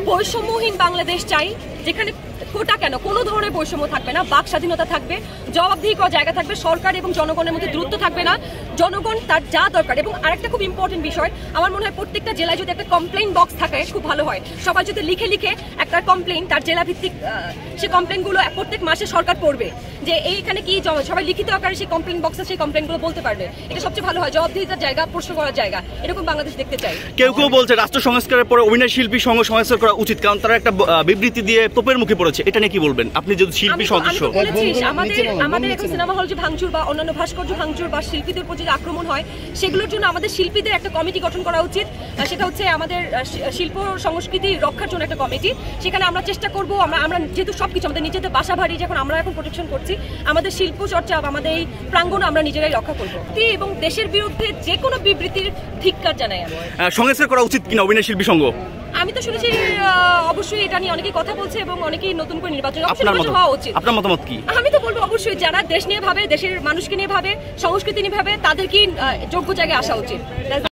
বৈষম্যহীন বাংলাদেশ চাই, যেখানে কোটা কেন, কোনো ধরনের বৈষম্য থাকবে না, বাক স্বাধীনতা থাকবে, জবাবদিহি করার জায়গা থাকবে, সরকার এবং জনগণের মধ্যে দূরত্ব থাকবে না, জনগণ তার যা দরকার। এবং আরেকটা খুব ইম্পর্টেন্ট বিষয়, আমার মনে হয় প্রত্যেকটা জেলায় যদি একটা কমপ্লেইন বক্স থাকে খুব ভালো হয়। সবাই যদি লিখে লিখে একটা কমপ্লেইন, তার জেলা ভিত্তিক সেই কমপ্লেইনগুলো প্রত্যেক মাসে সরকার পড়বে, যে এইখানে কি সবাই লিখিত আকারে সেই কমপ্লেইন বক্সে সেই কমপ্লেইনগুলো বলতে পারবে। এটা সবচেয়ে ভালো হয়, জবাবদিহিতার জায়গা, প্রশ্ন করার জায়গা। এরকম বাংলাদেশ দেখতে চাই। কেউ কেউ বলছে রাষ্ট্র সংস্কারের পরে অভিনয় শিল্পী সংঘ সংস্কার করা উচিত, কারণ তারা একটা বিবৃতি দিয়ে তোপের মুখে পড়েছে। এটা নিয়ে কি বলবেন আপনি যদি শিল্পী সদস্য? আমাদের এখন সিনেমা হল যে ভাঙচুর বা অন্যান্য ভাস্কর্য ভাঙচুর বা শিল্পীদের উপর যে আক্রমণ হয়, সেগুলোর জন্য আমাদের শিল্পীদের একটা কমিটি গঠন করা উচিত। সেটা হচ্ছে আমাদের শিল্প সংস্কৃতি রক্ষার জন্য একটা কমিটি। সেখানে আমরা চেষ্টা করব, আমরা যেহেতু সবকিছু আমাদের নিজেদের বাসা বাড়ি যখন আমরা এখন প্রোটেকশন করছি, আমাদের শিল্প চর্চা, আমাদের এই প্রাঙ্গণ আমরা নিজেরাই রক্ষা করবো এবং দেশের বিরুদ্ধে যে কোনো বিবৃতির ধিক্কার জানাই। সংস্কার করা উচিত কিনা অভিনয় শিল্পী সংঘ? আমি তো শুনেছি অবশ্যই এটা নিয়ে অনেকেই কথা বলছে এবং অনেকেই নতুন করে নির্বাচন হওয়া উচিত। আপনার মতামত কি? আমি তো বলবো অবশ্যই যারা দেশ নিয়ে ভাবে, দেশের মানুষকে নিয়ে ভাবে, সংস্কৃতি নিয়ে ভাবে, তাদের কি যোগ্য জায়গায় আসা উচিত।